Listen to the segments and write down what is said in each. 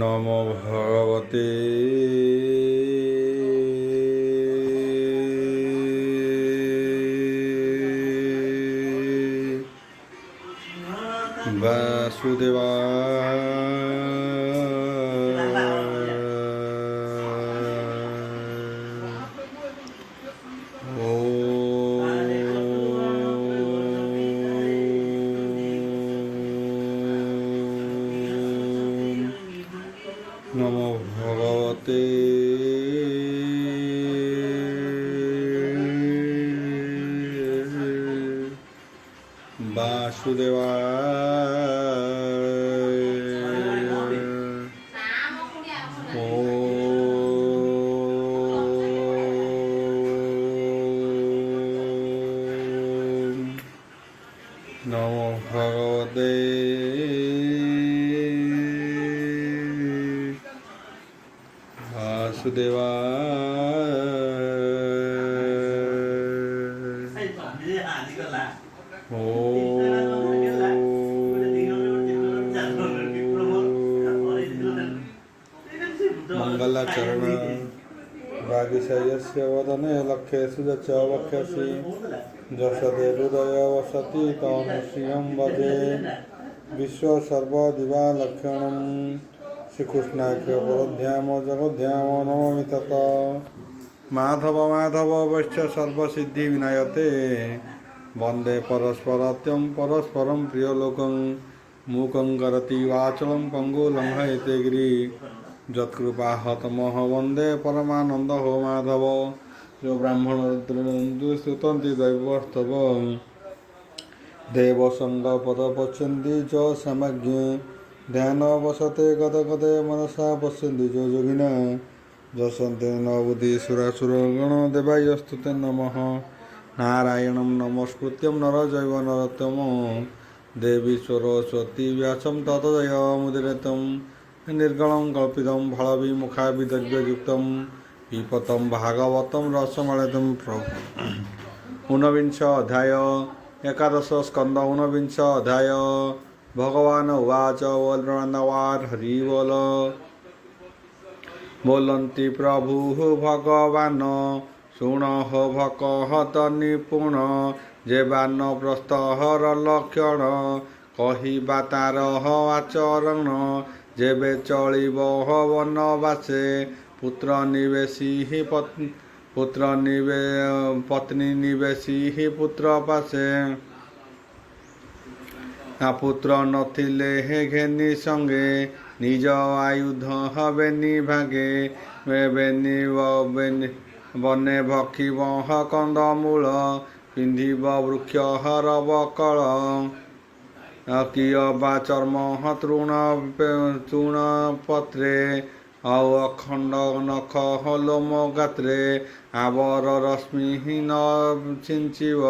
নমো ভগবতে নমো ভগবতে বাসুদেবায়। নমো ভগবতে मंगलाचरण रागिशयस्य वदने लक्ष्येषु च वक्ष्यसि जसदे हृदय वसति तं श्रियं वदे विश्वसर्वदिवालक्षणं श्रीकृष्णाख्य परध्याम जगध्याम नमामि तत् माधव माधव वैश्य सर्वसिद्धि विनायते वंदे परस्परत्यं परस्परं प्रियलोकं मूकं करति वाचलं पंगु लंघयते गिरि जत्कृपाहतमः वंदे परमानंद हो माधव जो ब्राह्मण स्तुतन्ति दैवस्तव देवसंग पद पश्यन्ति च समज्ञे ध्यान वसते गद गदे मनसा पश्यन्ति जो योगिना जसन्ते न बुद्धि सुरासुरगण देवायस्तुते नमः नारायणं नमस्कृत्यं नरजैव नरोत्तमं देवी सरस्वती व्यासं ततो जयमुदीरयेत् निर्गलं कल्पितं फलविमुखाभिद्रव्ययुक्तं पिबतं भागवतं रसमलेदं प्रभु। ऊनविंश अध्याय एकादश स्कंद ऊनविंश अध्याय भगवान् उवाच बोलवार हरि बोल बोलन्ति प्रभुः भगवान् शुणः भकहत निपुण जेबान प्रस्तहर लक्षण कहिबा तारह आचरण जेबे चलिब वनवासे पुत्र निवेशी पत्नी निवेशी पुत्र पासे पुत्र नथिले हे घेनी संगे निज आयुध हबेनी भागे बेनी बने भक्षिब कंदमूल पिंधिब वृक्ष हरब कल कियबा चर्म तृण पत्रे औ अखंड नख लोम गात्रे आवर रश्मिहीन छिंचिव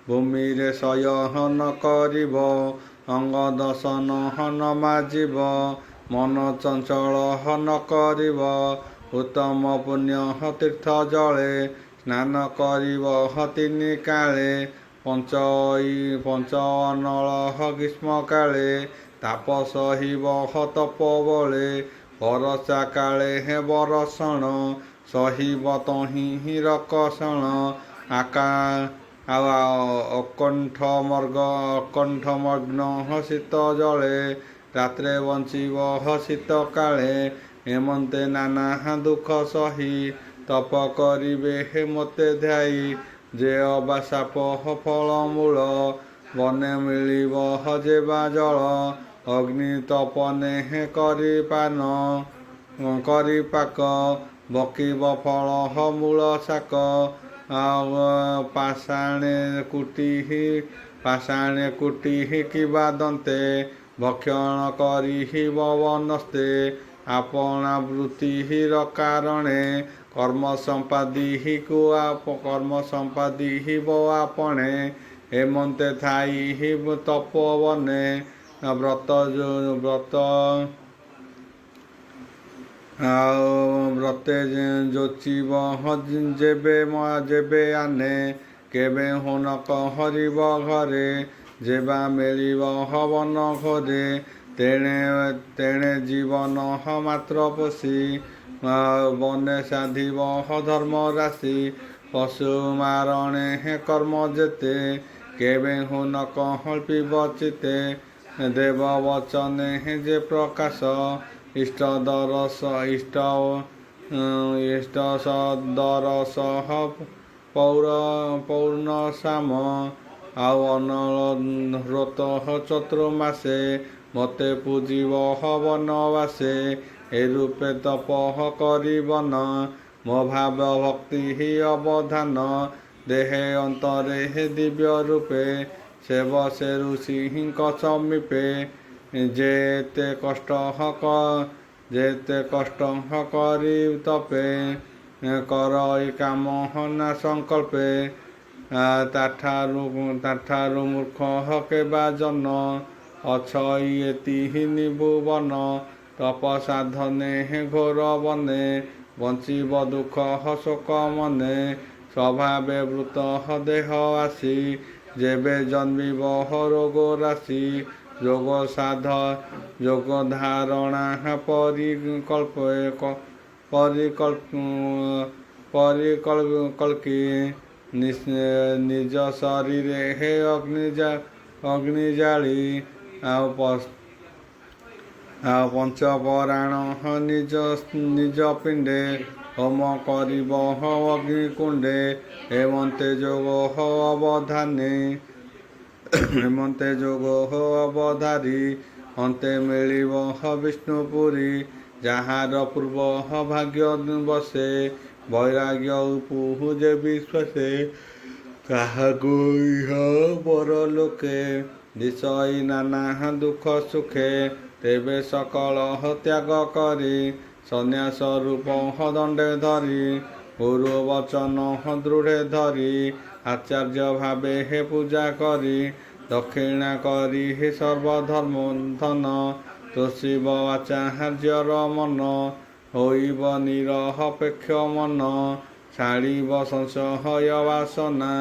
भूमि रे शयन करिब अंग दशन हन माजिब मन चंचल हन करिब उत्तम पुण्य तीर्थ जले स्नान करिब तीनि काले पंच अनल ग्रीष्म काले ताप सहिब तप बले बरसा काले हे बरषण सहिब तहि रकषण आका अकंठमग्न शीत जले रात्रे बंचिब शीत काले हेमंते नाना दुख सही तप करिबे हे मते ध्याई जे अबा साप फलमूल बने मिलिब जेबा जल अग्नि तपने हे करिपान करिपाक बकिब फल मूल शाक पाषाणे कुटी किबा दन्ते भक्षण करिहि वनस्ते आपना वृत्ति कारणे कर्म संपादी को कर्म संपादी वो आपणे हेमंते थाई तपोवने व्रत ଆଉ ବ୍ରତେ ଯୋଚିବ ଯେବେ ଆନେ କେବେ ହୁନକ ହରିବ ଘରେ ଯେବା ମିଳିବ ହବନ ଘରେ ତେଣେ ଜୀବନ ମାତ୍ର ପୋଷି ବନେ ସାଧିବ ଧର୍ମ ରାଶି ପଶୁ ମାରଣେ କର୍ମ ଯେତେ କେବେ ହୁନକ ହଳ୍ପିବ ଚିତେ ଦେବ ବଚନେ ଯେ ପ୍ରକାଶ ଇଷ୍ଟ ଦରସହ ପୌର୍ଣ ସାମ ଆଉ ଅନଳ୍ରୋତ ଚତୁର୍ମାସେ ମତେ ପୂଜିବ ବନବାସେ ଏ ରୂପେ ତପ କରିବନ ମୋ ଭାବ ଭକ୍ତି ହି ଅବଧାନ ଦେହେ ଅନ୍ତରେ ଦିବ୍ୟ ରୂପେ ସେବ ସେ ଋଷିଙ୍କ ସମୀପେ ଯେତେ କଷ୍ଟ କରି ତପେ କରଇ କାମ ନା ସଂକଳ୍ପେ ତାଠାରୁ ମୂର୍ଖ କେବା ଜନ ଅଛଇ ଏତିହି ନିଭୁବନ ତପ ସାଧନେ ଘୋର ବନେ ବଞ୍ଚିବ ଦୁଃଖ ଶୋକ ମନେ ସ୍ୱଭାବେ ବୃତ ଦେହ ଆସି ଯେବେ ଜନ୍ମିବ ରୋଗ ରାଶି ଯୋଗ ଧାରଣା ପରିକଳ୍କି ନିଜ ଶରୀରେ ହେ ଅଗ୍ନି ଜାଳି ଆଉ ପଞ୍ଚପରାଣ ନିଜ ପିଣ୍ଡେ ହୋମ କରିବ ଅଗ୍ନି କୁଣ୍ଡେ ହେମନ୍ତେ ଯୋଗ ଅବଧାରୀ ଅନ୍ତେ ମିଳିବ ବିଷ୍ଣୁପୁରୀ ଯାହାର ପୂର୍ବ ଭାଗ୍ୟ ବସେ ବୈରାଗ୍ୟ ଉପୁହୁ ଯେ ବିଶ୍ୱାସେ କାହାକୁ ଇହ ପରଲୋକେ ଦିଶଇ ନାନା ଦୁଃଖ ସୁଖେ ତେବେ ସକଳ ତ୍ୟାଗ କରି ସନ୍ନ୍ୟାସ ରୂପ ଦଣ୍ଡେ ଧରି ଗୁରୁ ବଚନ ଦୃଢ଼େ ଧରି ଆଚାର୍ଯ୍ୟ ଭାବେ ହେ ପୂଜା କରି ଦକ୍ଷିଣା କରି ହେ ସର୍ବଧର୍ମ ଧନ ତୋଷିବ ଆଚାର୍ଯ୍ୟର ମନ ହୋଇବ ନିରପେକ୍ଷ ମନ ଛାଡ଼ିବ ସଂଶୟ ବାସନା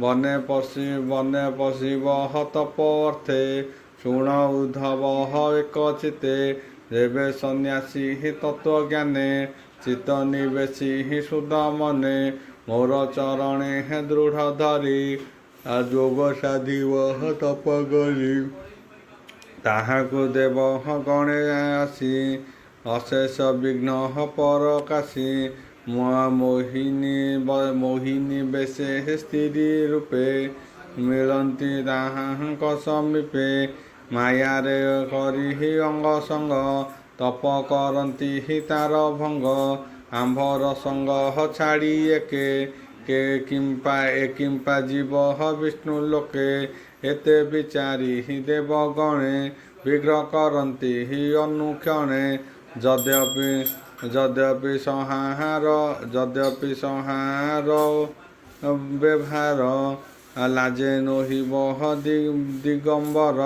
ବନେ ପଶିବ ତପ ଅର୍ଥେ ଶୁଣ ଉଦ୍ଧବ ଏକ ଚିତେ ଯେବେ ସନ୍ନ୍ୟାସୀ ତତ୍ତ୍ୱଜ୍ଞାନେ ଚିତ୍ତ ନିବେଶୀ ସୁଧ ମନେ ମୋର ଚରଣେ ଦୃଢ଼ ଧରି ଯୋଗ ସାଧିବ ତପ କରି ତାହାକୁ ଦେବ ଗଣେ ଆସି ଅଶେଷ ବିଘ୍ନ ପରକାଶୀ ମୋହିନୀ ବେଶେ ସ୍ତ୍ରୀ ରୂପେ ମିଳନ୍ତି ତାହାଙ୍କ ସମୀପେ ମାୟାରେ କରି ଅଙ୍ଗ ସଙ୍ଗ ତପ କରନ୍ତି ତାର ଭଙ୍ଗ ଆମ୍ଭର ସଙ୍ଗ ଛାଡ଼ି କିମ୍ପା ଯିବ ବିଷ୍ଣୁ ଲୋକେ ଏତେ ବିଚାରି ଦେବ ଗଣେ ବିଗ୍ରହ କରନ୍ତି ଅନୁକ୍ଷଣେ ଯଦ୍ୟପି ସଂହାର ବ୍ୟବହାର ଲାଜେ ନୋହିବ ଦିଗମ୍ବର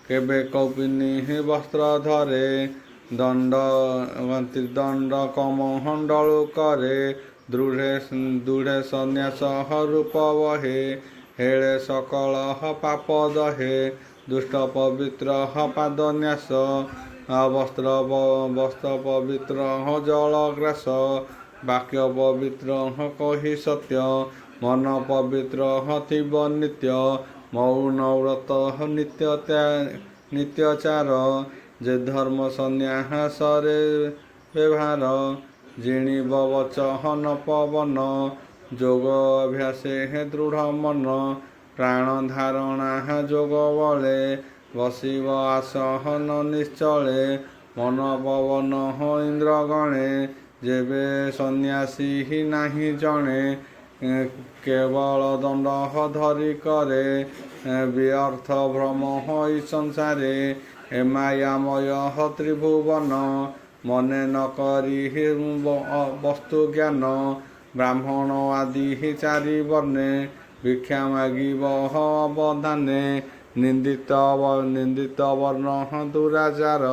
କେବେ କୌପିନୀ ବସ୍ତ୍ର ଧରେ ଦଣ୍ଡ କମଣ୍ଡଳୁ କରେ ଦୃଢ଼େ ସନ୍ନ୍ୟାସ ରୂପ ବହେ ହେଳେ ସକଳ ପାପ ଦହେ ଦୁଷ୍ଟ ପବିତ୍ର ପାଦନ୍ୟାସ ବସ୍ତ୍ର ପବିତ୍ର ଜଳ ଗ୍ରାସ ବାକ୍ୟ ପବିତ୍ର କହି ସତ୍ୟ ମନ ପବିତ୍ର ଥିବ ନିତ୍ୟ ମୌନ ବ୍ରତ ନିତ୍ୟଚାର ଯେ ଧର୍ମ ସନ୍ନ୍ୟାସରେ ବ୍ୟବହାର ଜିଣିବ ବଚନ ପବନ ଯୋଗ ଅଭ୍ୟାସେ ଦୃଢ଼ ମନ ପ୍ରାଣ ଧାରଣା ଯୋଗ ବଳେ ବସିବ ଆସନ ନିଶ୍ଚଳେ ମନ ପବନ ଇନ୍ଦ୍ର ଗଣେ ଯେବେ ସନ୍ନ୍ୟାସୀ ନାହିଁ ଜଣେ କେବଳ ଦଣ୍ଡ ଧରି କରେ ବ୍ୟର୍ଥ ଭ୍ରମ ହୋଇ ସଂସାରେ ମାୟାମୟ ତ୍ରିଭୁବନ ମନେ ନ କରି ବସ୍ତୁ ଜ୍ଞାନ ବ୍ରାହ୍ମଣ ଆଦି ଚାରି ବର୍ଣ୍ଣେ ଭିକ୍ଷା ମାଗିବ ଅବଧାନେ ନିନ୍ଦିତ ବର୍ଣ୍ଣ ଦୁରାଚାର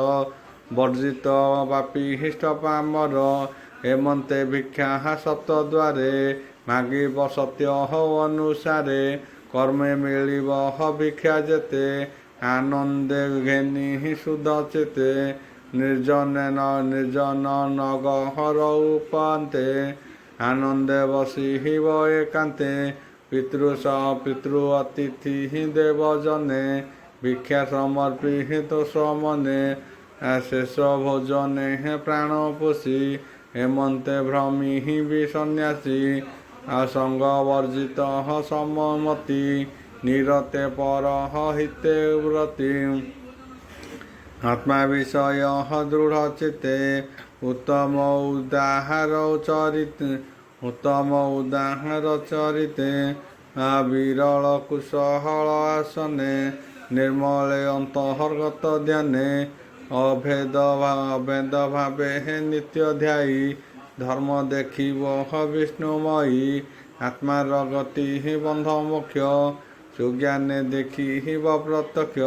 ବର୍ଜିତ ପାପିଷ୍ଟ ପାମର ହେମନ୍ତେ ଭିକ୍ଷା ସପ୍ତଦ୍ୱାରେ ମାଗିବ ସତ୍ୟ ଅନୁସାରେ କର୍ମେ ମିଳିବ ଭିକ୍ଷା ଯେତେ ଆନନ୍ଦେ ଘେନି ସୁଧ ଚେତେ ନିର୍ଜନ ନଗହର ଉପାନ୍ତେ ଆନନ୍ଦେ ବସିବ ଏକାନ୍ତେ ପିତୃ ଅତିଥି ଦେବଜନେ ଭିକ୍ଷା ସମର୍ପିତ ସମନେ ଶେଷ ଭୋଜନେ ପ୍ରାଣ ପୋଷି ହେମନ୍ତେ ଭ୍ରମି ବି ସନ୍ନ୍ୟାସୀ ସଙ୍ଗ ବର୍ଜିତ ସମମତି ନିରତେ ପର ହିତେ ବ୍ରତି ଆତ୍ମା ବିଷୟ ଦୃଢ଼ ଚିତେ ଉତ୍ତମ ଉଦାହାର ଚରିତେ ବିରଳ କୁଶଳ ଆସନେ ନିର୍ମଳେ ଅନ୍ତର୍ଗତ ଧ୍ୟାନେ ଅଭେଦ ଭାବେ ନିତ୍ୟ ଧ୍ୟାୟୀ ଧର୍ମ ଦେଖିବ ବିଷ୍ଣୁମୟୀ ଆତ୍ମାର ଗତି ବନ୍ଧ ମୋକ୍ଷ ସୁଜ୍ଞାନେ ଦେଖିବ ପ୍ରତ୍ୟକ୍ଷ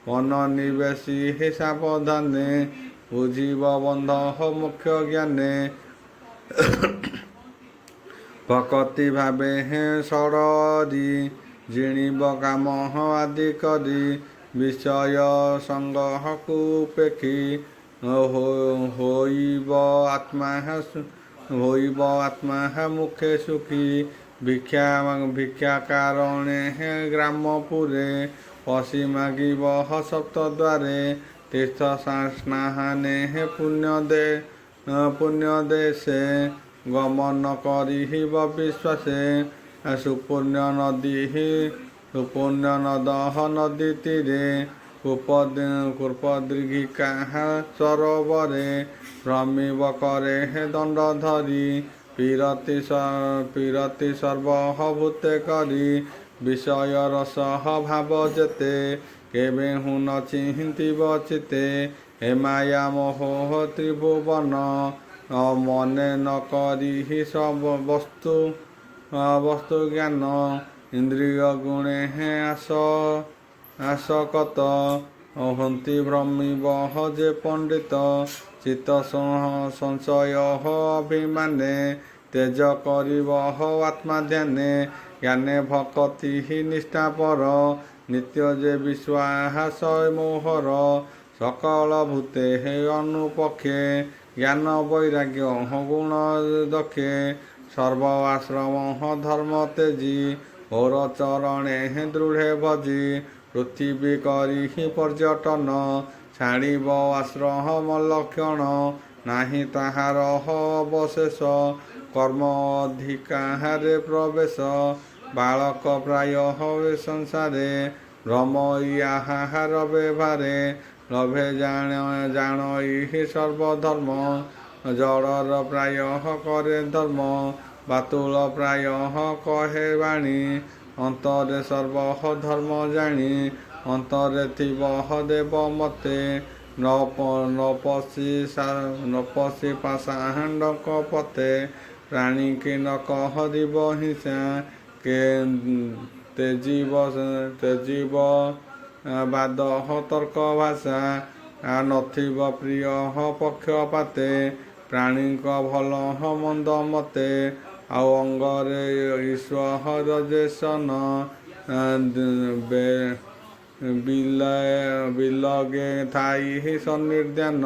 ମନ ନିବେଶୀ ସାବଧାନେ ବୁଝିବ ବନ୍ଧ ମୁଖ୍ୟ ଜ୍ଞାନେ ଭକତି ଭାବେ ଷଡ଼ରି ଜିଣିବ କାମ ଆଦି କରି ବିଷୟ ସଙ୍ଗହକୁ ଉପେକ୍ଷି ହୋଇବ ଆତ୍ମା ମୁଖେ ସୁଖୀ ଭିକ୍ଷା କାରଣେ ଗ୍ରାମପୁରେ ପଶି ମାଗିବ ସପ୍ତଦ୍ୱାରେ ତୀର୍ଥ ସ୍ନାହାନେ ପୁଣ୍ୟ ଦେଶେ ଗମନ କରିବ ବିଶ୍ୱାସେ ସୁପୁଣ୍ୟ ନଦୀ ତୀରେ କୂପଦୀର୍ଘିକା ସରୋବରେ ଭ୍ରମିବ କରେ ଦଣ୍ଡ ଧରି ପିରତି ସର୍ବଭୂତେ କରି ବିଷୟ ରସ ଭାବ ଯେତେ କେବେ ହୁ ନ ଚିନ୍ତିବ ଚିତେ ହେ ମାୟା ମୋହ ତ୍ରିଭୁବନ ମନେ ନ କରି ବସ୍ତୁ ଜ୍ଞାନ ଇନ୍ଦ୍ରିୟ ଗୁଣେ ଆସକତ ହନ୍ତି ଭ୍ରମିବ ଯେ ପଣ୍ଡିତ ଚିତ୍ତ ସଂଶୟ ଅଭିମାନେ ତେଜ କରିବ ଆତ୍ମାଧ୍ୟାନେ ଜ୍ଞାନେ ଭକତି ନିଷ୍ଠା ପର ନିତ୍ୟ ଯେ ବିଶ୍ୱାସ ମୋହର ସକଳ ଭୂତେ ଅନୁପକ୍ଷେ ଜ୍ଞାନ ବୈରାଗ୍ୟ ଗୁଣ ଦକ୍ଷେ ସର୍ବ ଆଶ୍ରମ ଧର୍ମ ତେଜି ଓର ଚରଣେ ଦୃଢ଼େ ଭଜି ପୃଥିବୀ କରି ପର୍ଯ୍ୟଟନ ଛାଡ଼ିବ ଆଶ୍ରମ ଲକ୍ଷଣ ନାହିଁ ତାହାର ଅବଶେଷ କର୍ମ ଅଧିକାରେ ପ୍ରବେଶ ବାଳକ ପ୍ରାୟ ସଂସାରେ ଭ୍ରମ ଆହାର ବ୍ୟବହାରେ ଲଭେ ଜାଣଇ ସର୍ବଧର୍ମ ଜଡ଼ର ପ୍ରାୟ କରେ ଧର୍ମ ବାତୁଳ ପ୍ରାୟ କହେ ବାଣୀ ଅନ୍ତରେ ସର୍ବ ଧର୍ମ ଜାଣି ଅନ୍ତରେ ଥିବ ଦେବ ମତେ ନ ପଶି ପାଷାଣ୍ଡଙ୍କ ପତେ ପ୍ରାଣୀ କି ନ କହିବ ହିଂସା କେ ତେଜିବ ବାଦ ତର୍କ ଭାଷା ନଥିବ ପ୍ରିୟ ପକ୍ଷପାତେ ପ୍ରାଣୀଙ୍କ ଭଲ ମନ୍ଦ ମତେ ଆଉ ଅଙ୍ଗରେ ଈଶ୍ୱର ଯେସନ ବିଲଗେ ଥାଇ ସନ୍ନିର୍ଦ୍ଧାନ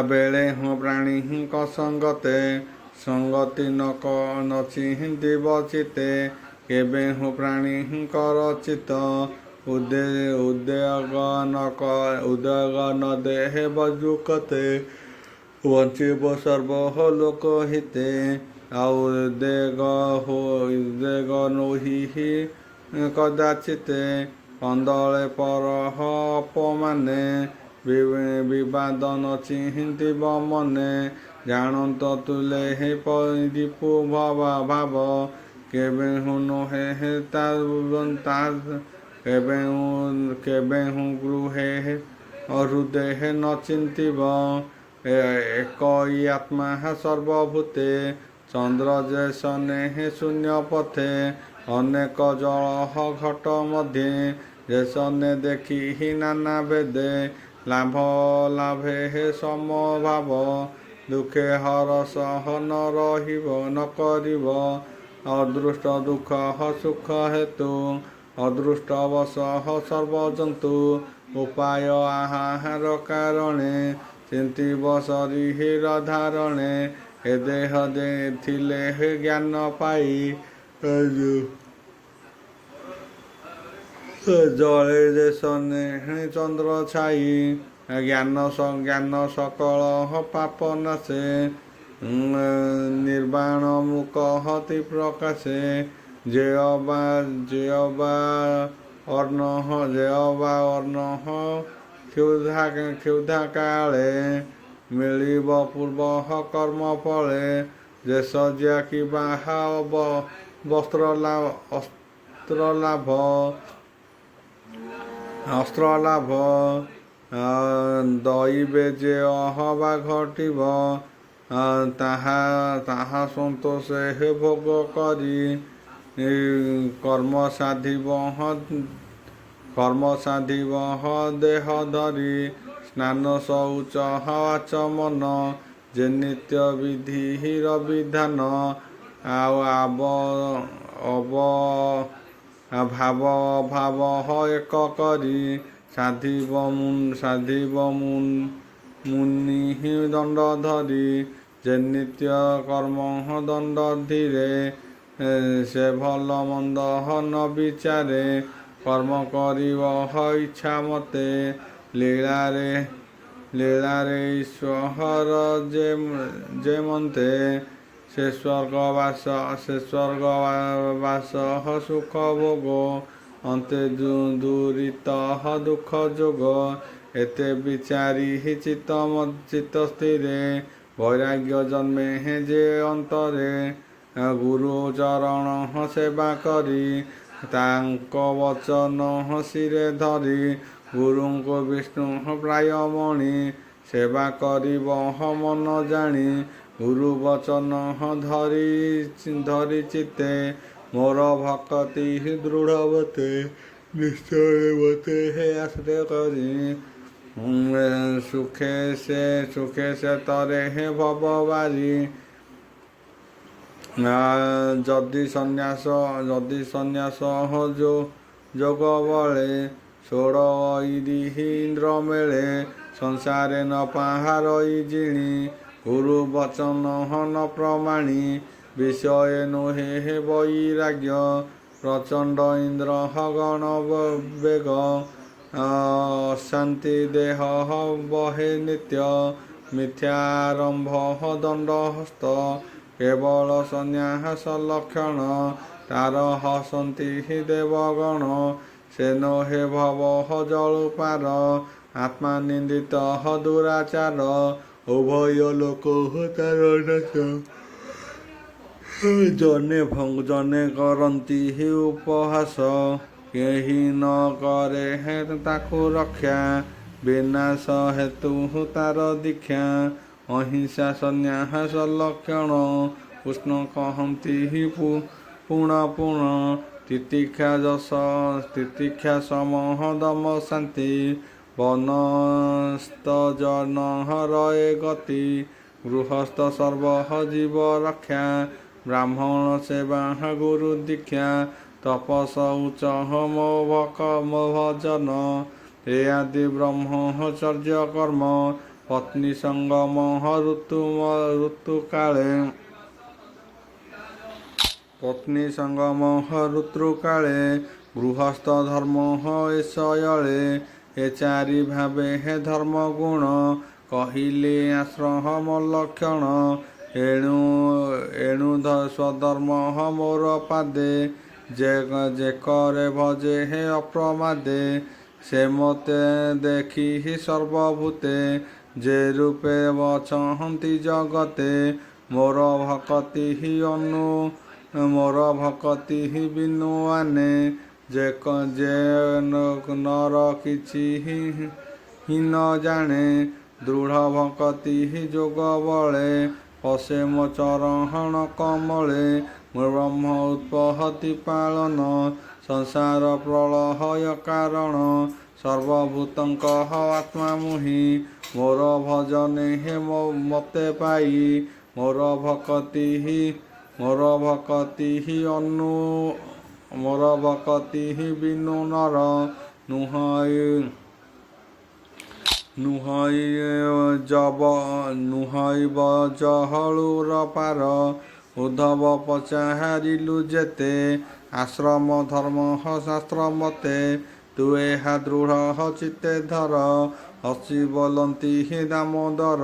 ବେଳେ ପ୍ରାଣୀଙ୍କ ସଙ୍ଗତି ନ ଚିନ୍ତିବ ଚିତେ କେବେ ପ୍ରାଣୀଙ୍କର ଚିତ ଉଦ୍ବେଗ ନ ଦେହେ ବଜୁକତେ ବଞ୍ଚିବ ସର୍ବ ଲୋକ ହିତେ ଆଉ ଉଦ୍ବେଗ ନୋହି କଦାଚିତେ କନ୍ଦଳେ ପର ଅପମାନେ ବିବାଦ ନ ଚିନ୍ତିବ ମନେ ଜାଣନ୍ତ ତୁଲେ ଦୀପୁ ଭାବ କେବେ ନୁହେଁ କେବେ ଗୃହେ ହୃଦୟ ନ ଚିନ୍ତିବ ଏକଇ ଆତ୍ମା ସର୍ବଭୂତେ ଚନ୍ଦ୍ର ଯେ ଶନେ ଶୂନ୍ୟ ପଥେ ଅନେକ ଜଳ ଘଟ ମଧ୍ୟେ ଯେସନେ ଦେଖି ନାନା ବେଦେ ଲାଭ ଲାଭେ ହେ ସମଭାବ ଦୁଃଖେ ହରସ ନ ରହିବ ନ କରିବ ଅଦୃଷ୍ଟ ଦୁଃଖ ସୁଖ ହେତୁ ଅଦୃଷ୍ଟବଶ ସର୍ବଜନ୍ତୁ ଉପାୟ ଆହାର କାରଣେ ଚିନ୍ତିବ ଶରୀର ଧାରଣେ ଏ ଦେହ ଥିଲେ ହେ ଜ୍ଞାନ ପାଇ ଜଳେ ଦେଶନେ ଚନ୍ଦ୍ର ଛାଇ ଜ୍ଞାନ ସକଳ ପାପ ନାଶେ ନିର୍ବାଣ ମୁକ ହତି ପ୍ରକାଶେ ଯେଅବା ଅର୍ଣ୍ଣ କ୍ଷୁଧା କାଳେ ମିଳିବ ପୂର୍ବ କର୍ମ ଫଳେ ଯେ ସଜ୍ୟା କି ବାହା ଅସ୍ତ୍ର ଲାଭ ଦଇବେ ଯେ ଅହବା ଘଟିବ ତାହା ସନ୍ତୋଷେ ହେ ଭୋଗ କରି କର୍ମ ସାଧିବ ଦେହ ଧରି ସ୍ନାନ ଶୌଚ ଆଚମନ ଯେ ନିତ୍ୟ ବିଧିର ବିଧାନ ଭାବ ଏକ କରି ସାଧିବ ମୁନି ଦଣ୍ଡ ଧରି ଯେ ନିତ୍ୟ କର୍ମ ଦଣ୍ଡ ଧୀରେ ସେ ଭଲ ମନ୍ଦ ନ ବିଚାରେ କର୍ମ କରିବ ଇଚ୍ଛା ମତେ ଲୀଳାରେ ଈଶ୍ୱର ଯେ ମନ୍ତେ ସେ ସ୍ୱର୍ଗବାସ ସୁଖ ଭୋଗ ଅନ୍ତେ ଦୂରିତ ଦୁଃଖ ଯୋଗ ଏତେ ବିଚାରି ଚିତ୍ତ ସ୍ଥିରେ ବୈରାଗ୍ୟ ଜନ୍ମେ ଯେ ଅନ୍ତରେ ଗୁରୁ ଚରଣ ସେବା କରି ତାଙ୍କ ବଚନ ଶିରେ ଧରି ଗୁରୁଙ୍କୁ ବିଷ୍ଣୁ ପ୍ରାୟମଣି ସେବା କରିବ ମନ ଜାଣି ଗୁରୁ ବଚନ ଧରି ଚିତେ ମୋର ଭକ୍ତି ଦୃଢ଼ ମତେ ନିଶ୍ଚୟ ମତେ ହେ ଆଶ୍ରୟ କରି ସୁଖେ ସେ ତରେ ହେ ଭବ ବାରି ଯଦି ସନ୍ନ୍ୟାସ ଯୋଗ ବଳେ ଷୋଡ଼ ଇନ୍ଦ୍ର ମେଳେ ସଂସାରେ ନ ପାହାର ଜିଣି ଗୁରୁ ବଚନ ନ ପ୍ରମାଣି ବିଷୟ ନୁହେଁ ବୈରାଗ୍ୟ ପ୍ରଚଣ୍ଡ ଇନ୍ଦ୍ର ଗଣ ବେଗ ଅଶାନ୍ତି ଦେହ ବହେ ନିତ୍ୟ ମିଥ୍ୟାରମ୍ଭ ଦଣ୍ଡ ହସ୍ତ କେବଳ ସନ୍ନ୍ୟାସ ଲକ୍ଷଣ ତାର ହସନ୍ତି ଦେବଗଣ ସେ ନୋହେ ଭବ ଜଳୁ ପାର ଆତ୍ମା ନିନ୍ଦିତ ଦୁରାଚାର ଉଭୟ ଲୋକ ତାର ନାଶ ଜନେ କରନ୍ତି ଉପହାସ କେହି ନ କରେ ତାକୁ ରକ୍ଷା ବିନାଶ ହେତୁ ତାର ଦୀକ୍ଷା ଅହିଂସା ସନ୍ନ୍ୟାସ ଲକ୍ଷଣ କୃଷ୍ଣ କହନ୍ତି ପୁଣ ତିତିକ୍ଷା ସମହ ଦମ ଶାନ୍ତି ବନସ୍ତ ଜନ ରଏ ଗତି ଗୃହସ୍ଥ ସର୍ବ ଜୀବ ରକ୍ଷା ବ୍ରାହ୍ମଣ ସେବା ଗୁରୁ ଦୀକ୍ଷା ତପସ ଉଚ୍ଚ ମୋ ଭଜନ ଏ ଆଦି ବ୍ରହ୍ମଚର୍ଯ୍ୟ କର୍ମ ପତ୍ନୀ ସଙ୍ଗମ ଋତୁକାଳେ ଗୃହସ୍ଥ ଧର୍ମ ଏଶୟଳେ ଏ ଚାରି ଭାବେ ହେ ଧର୍ମ ଗୁଣ କହିଲେ ଆଶ୍ରମ ଲକ୍ଷଣ ଏଣୁ ସ୍ୱଧର୍ମ ମୋର ପାଦେ ଯେ କରେ ଭଜେ ହେ ଅପ୍ରମାଦେ ସେ ମତେ ଦେଖି ସର୍ବଭୂତେ ଯେ ରୂପେ ବଛନ୍ତି ଜଗତେ ମୋର ଭକତି ବିନୁଆନେ ଯେ ନର କିଛି ନ ଜାଣେ ଦୃଢ଼ ଭକତି ଯୋଗ ବଳେ ପଶେ ମୋ ଚରଣ କମଳେ ବ୍ରହ୍ମ ଉତ୍ପତ୍ତି ପାଳନ संसार प्रलय कारण सर्वभूतंक आत्मा मुहि मोर भजने हे मते पाई मोर भक्ति बिनु नर नुहई बजहलुर पार उद्धव पचारिलु जेते आश्रम धर्म शास्त्र मते तु एहा दृढ़ चित्ते धर हसी बोलती हि दामोदर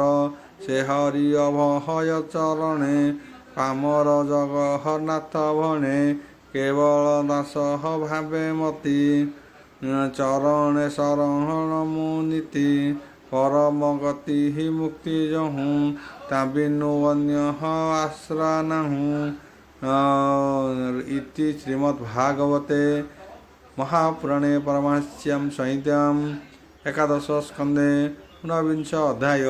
से हरि अभय चरणे पामर जगन्नाथ भणे केवल दास भावे मती चरणे शरण मुनीति परम गति हि मुक्ति जहूँ ता बिनु अन्य आश्रा नाहूँ। इति श्रीमद्भागवते महापुराणे परमहंस्यां संहितायां एकादश स्कंदे ऊनविंश अध्याय।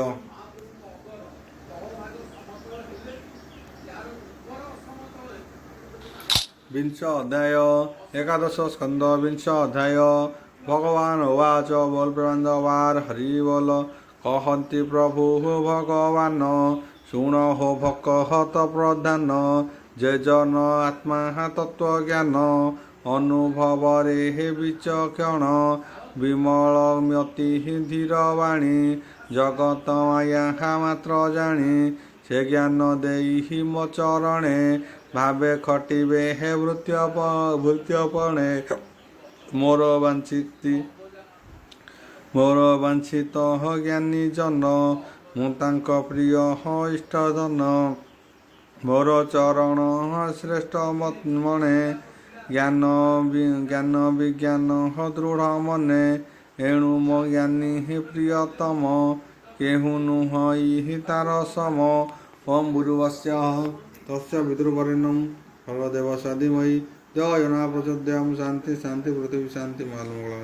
विंश अध्याय एकादश स्कंद विंश अध्याय। भगवान उवाच बोल ब्रह्मांडवार हरि बोल कहन्ति प्रभु भगवान शुण हो भक्त प्रधान जे जन आत्मा तत्वज्ञान अनुभव रे विचक्षण विमल म्यति धीरवाणी जगत माया मात्र जानी से ज्ञान देहि मो चरणे भावे खटिबे हे भृत्यपणे मोर वांछित ज्ञानी जन मु तांक प्रिय इष्टजन मोर चरण श्रेष्ठ मणे ज्ञान विज्ञान दृढ़ मने एणु मो ज्ञानी हि प्रियतम केहु नुहि तार सम ओम भूर्भुवस्स्य तस्य विदुर्वरेण्यं भर्गदेव धीमहि धियो यो न प्रचोदयात् शांति शांति पृथ्वी शांति मंगल।